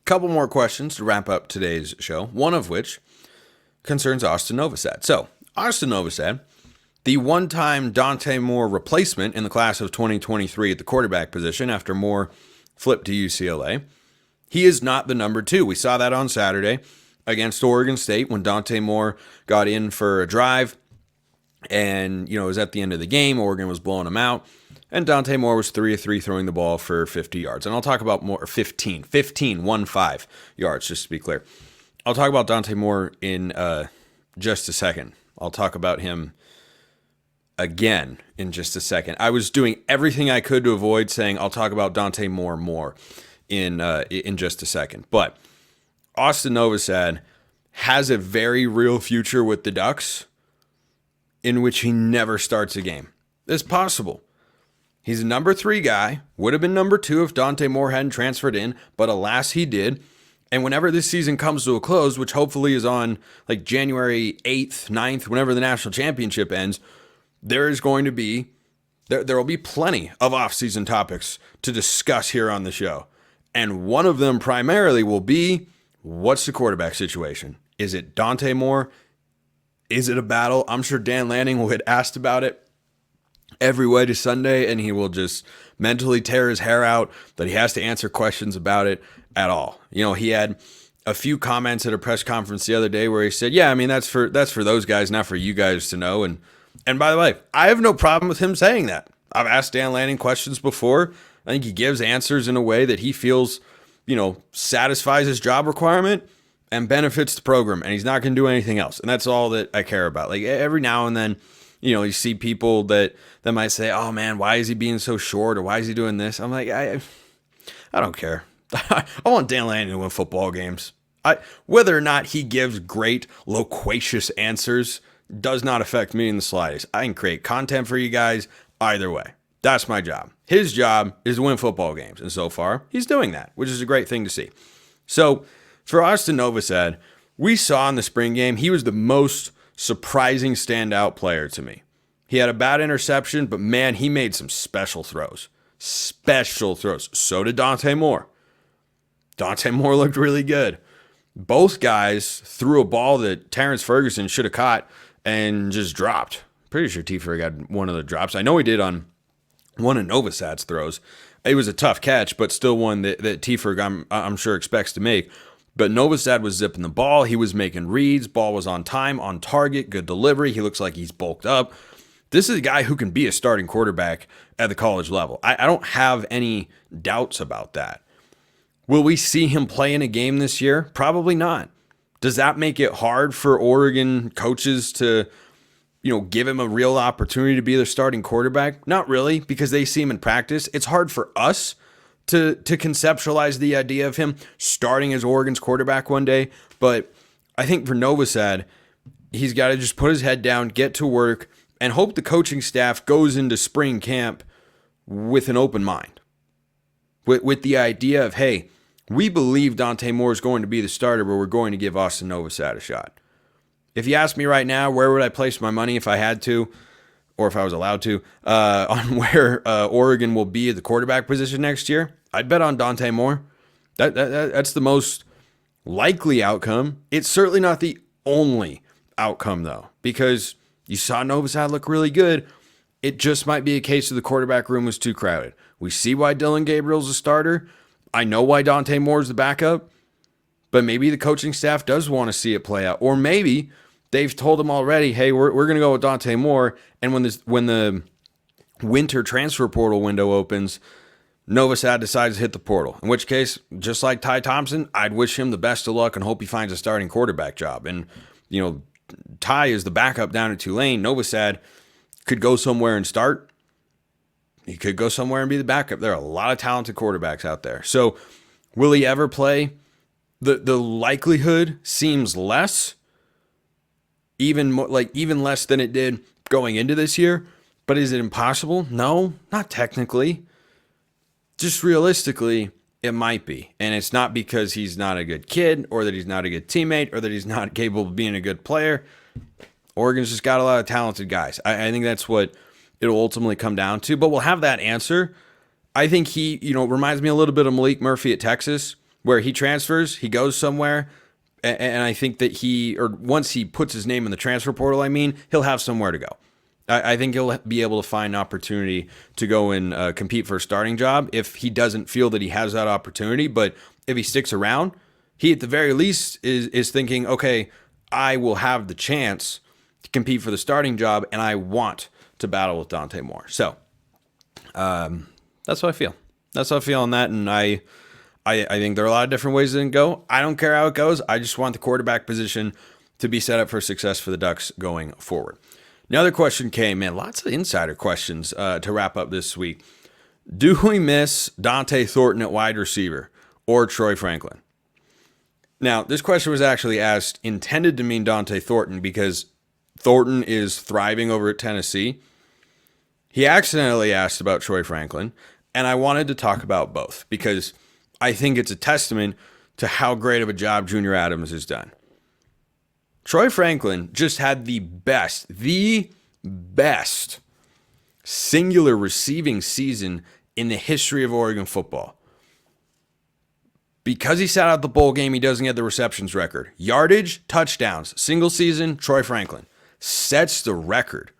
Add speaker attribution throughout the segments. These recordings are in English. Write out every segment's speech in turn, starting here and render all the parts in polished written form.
Speaker 1: Couple more questions to wrap up today's show, one of which concerns Austin Novosad. So, Austin Novosad, the one-time Dante Moore replacement in the class of 2023 at the quarterback position after Moore flipped to UCLA, he is not the number 2. We saw that on Saturday against Oregon State when Dante Moore got in for a drive and, it was at the end of the game. Oregon was blowing him out. And Dante Moore was 3 of 3 throwing the ball for 50 yards. And I'll talk about more, 15 yards, just to be clear. I'll talk about Dante Moore in just a second. I'll talk about him again in just a second. I was doing everything I could to avoid saying I'll talk about Dante Moore more in just a second. But Austin Novosad has a very real future with the Ducks in which he never starts a game. It's possible. He's a number 3 guy, would have been number 2 if Dante Moore hadn't transferred in, but alas he did. And whenever this season comes to a close, which hopefully is on like January 8th, 9th, whenever the national championship ends, there will be plenty of off-season topics to discuss here on the show. And one of them primarily will be, what's the quarterback situation? Is it Dante Moore? Is it a battle? I'm sure Dan Lanning will get asked about it every way to Sunday, and he will just mentally tear his hair out that he has to answer questions about it at all. He had a few comments at a press conference the other day where he said, yeah, I mean, that's for those guys, not for you guys to know. And by the way, I have no problem with him saying that. I've asked Dan Lanning questions before. I think he gives answers in a way that he feels, satisfies his job requirement and benefits the program, and he's not going to do anything else. And that's all that I care about. Like every now and then, you see people that might say, oh man, why is he being so short? Or why is he doing this? I'm like, I don't care. I want Dan Lanning to win football games. Whether or not he gives great, loquacious answers does not affect me in the slightest. I can create content for you guys either way. That's my job. His job is to win football games. And so far, he's doing that, which is a great thing to see. So for Austin Novosad, we saw in the spring game, he was the most surprising standout player to me. He had a bad interception, but man, he made some special throws. So did Dante Moore. Dante Moore looked really good. Both guys threw a ball that Terrence Ferguson should have caught and just dropped. Pretty sure Tiefer got one of the drops. I know he did on one of Novosad's throws. It was a tough catch, but still one that Tiefer, I'm sure, expects to make. But Novosad was zipping the ball. He was making reads. Ball was on time, on target, good delivery. He looks like he's bulked up. This is a guy who can be a starting quarterback at the college level. I don't have any doubts about that. Will we see him play in a game this year? Probably not. Does that make it hard for Oregon coaches to, give him a real opportunity to be their starting quarterback? Not really, because they see him in practice. It's hard for us to conceptualize the idea of him starting as Oregon's quarterback one day. But I think for Novosad, he's got to just put his head down, get to work, and hope the coaching staff goes into spring camp with an open mind. With the idea of, hey, we believe Dante Moore is going to be the starter, but we're going to give Austin Novosad a shot. If you ask me right now, where would I place my money if I had to, or if I was allowed to, on where Oregon will be at the quarterback position next year, I'd bet on Dante Moore. That's the most likely outcome. It's certainly not the only outcome, though, because you saw Novosad look really good. It just might be a case of the quarterback room was too crowded. We see why Dylan Gabriel's a starter. I know why Dante Moore's the backup, but maybe the coaching staff does want to see it play out. Or maybe they've told him already, hey, we're going to go with Dante Moore, and when the winter transfer portal window opens, Novosad decides to hit the portal. In which case, just like Ty Thompson, I'd wish him the best of luck and hope he finds a starting quarterback job. And, Ty is the backup down at Tulane. Novosad could go somewhere and start. He could go somewhere and be the backup. There are a lot of talented quarterbacks out there. So will he ever play? The likelihood seems less, even less than it did going into this year. But is it impossible? No, not technically. Just realistically, it might be. And it's not because he's not a good kid or that he's not a good teammate or that he's not capable of being a good player. Oregon's just got a lot of talented guys. I think that's what it'll ultimately come down to. But we'll have that answer. I think he, reminds me a little bit of Malik Murphy at Texas. where he transfers, he goes somewhere, and I think that once he puts his name in the transfer portal, he'll have somewhere to go. I think he'll be able to find an opportunity to go and compete for a starting job if he doesn't feel that he has that opportunity. But if he sticks around, he at the very least is thinking, okay, I will have the chance to compete for the starting job, and I want to battle with Dante Moore. So that's how I feel. That's how I feel on that, and I think there are a lot of different ways it can go. I don't care how it goes. I just want the quarterback position to be set up for success for the Ducks going forward. Another question came in. Lots of insider questions to wrap up this week. Do we miss Dante Thornton at wide receiver or Troy Franklin? Now, this question was actually intended to mean Dante Thornton because Thornton is thriving over at Tennessee. He accidentally asked about Troy Franklin, and I wanted to talk about both because I think it's a testament to how great of a job Junior Adams has done. Troy Franklin just had the best singular receiving season in the history of Oregon football. Because he sat out the bowl game, he doesn't get the receptions record. Yardage, touchdowns, single season, Troy Franklin sets the record.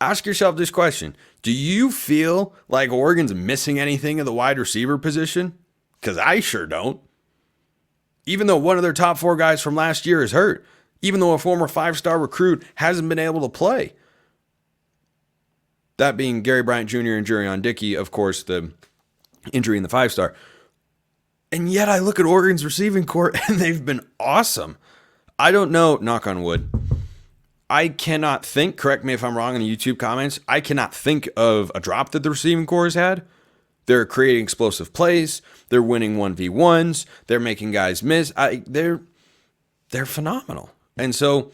Speaker 1: Ask yourself this question. Do you feel like Oregon's missing anything in the wide receiver position? Because I sure don't. Even though one of their top 4 guys from last year is hurt. Even though a former 5-star recruit hasn't been able to play. That being Gary Bryant Jr. and Jurion Dickey, of course, the injury in the 5-star. And yet I look at Oregon's receiving corps and they've been awesome. I don't know, knock on wood. I cannot think, correct me if I'm wrong in the YouTube comments, I cannot think of a drop that the receiving corps has had. They're creating explosive plays. They're winning 1v1s. They're making guys miss. They're phenomenal. And so,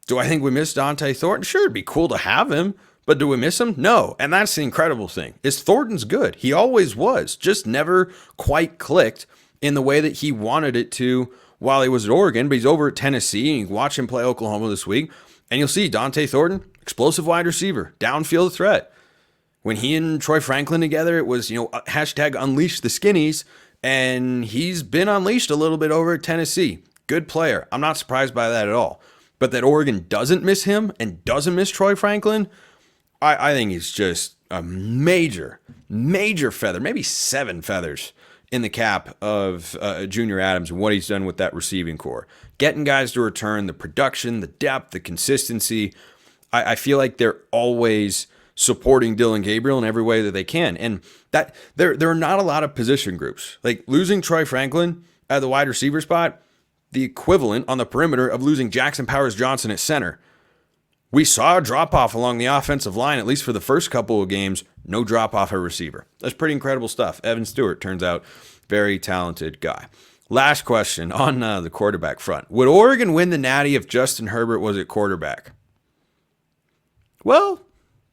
Speaker 1: do I think we miss Dante Thornton? Sure, it'd be cool to have him, but do we miss him? No. And that's the incredible thing, is Thornton's good. He always was, just never quite clicked in the way that he wanted it to while he was at Oregon, but he's over at Tennessee, and you can watch him play Oklahoma this week, and you'll see Dante Thornton, explosive wide receiver, downfield threat. When he and Troy Franklin together, it was, hashtag unleash the skinnies, and he's been unleashed a little bit over at Tennessee. Good player. I'm not surprised by that at all. But that Oregon doesn't miss him and doesn't miss Troy Franklin, I think he's just a major feather, maybe 7 feathers in the cap of Junior Adams and what he's done with that receiving corps. Getting guys to return, the production, the depth, the consistency. I feel like they're always supporting Dillon Gabriel in every way that they can. And that there are not a lot of position groups. Like losing Troy Franklin at the wide receiver spot, the equivalent on the perimeter of losing Jackson Powers Johnson at center. We saw a drop-off along the offensive line, at least for the first couple of games. No drop-off at receiver. That's pretty incredible stuff. Evan Stewart turns out very talented guy. Last question on the quarterback front. Would Oregon win the Natty if Justin Herbert was at quarterback? Well,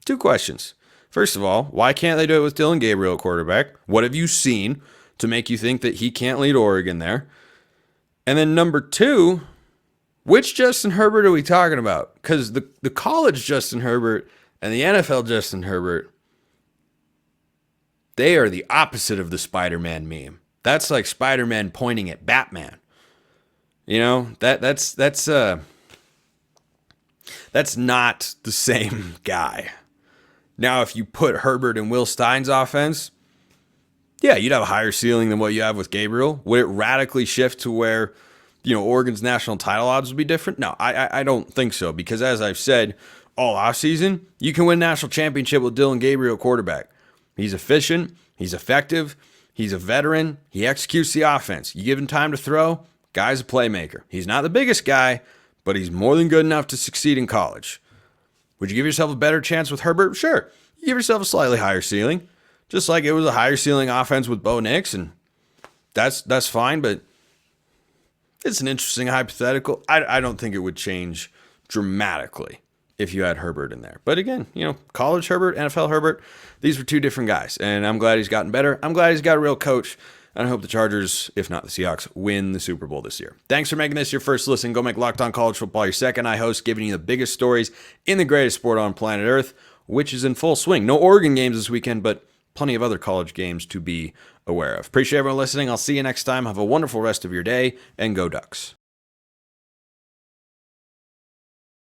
Speaker 1: 2 questions. First of all, why can't they do it with Dillon Gabriel at quarterback? What have you seen to make you think that he can't lead Oregon there? And then number 2, which Justin Herbert are we talking about? Because the college Justin Herbert and the NFL Justin Herbert, they are the opposite of the Spider-Man meme. That's like Spider-Man pointing at Batman. That's not the same guy. Now, if you put Herbert in Will Stein's offense, yeah, you'd have a higher ceiling than what you have with Gabriel. Would it radically shift to where, Oregon's national title odds would be different? No, I don't think so. Because as I've said all offseason, you can win a national championship with Dillon Gabriel quarterback. He's efficient. He's effective. He's a veteran. He executes the offense. You give him time to throw, guy's a playmaker. He's not the biggest guy, but he's more than good enough to succeed in college. Would you give yourself a better chance with Herbert? Sure. You give yourself a slightly higher ceiling. Just like it was a higher ceiling offense with Bo Nix, and that's fine, but it's an interesting hypothetical. I don't think it would change dramatically if you had Herbert in there. But again, college Herbert, NFL Herbert, these were 2 different guys, and I'm glad he's gotten better. I'm glad he's got a real coach, and I hope the Chargers, if not the Seahawks, win the Super Bowl this year. Thanks for making this your first listen. Go make Locked On College Football your second. I host, giving you the biggest stories in the greatest sport on planet Earth, which is in full swing. No Oregon games this weekend, but plenty of other college games to be aware of. Appreciate everyone listening. I'll see you next time. Have a wonderful rest of your day, and go Ducks.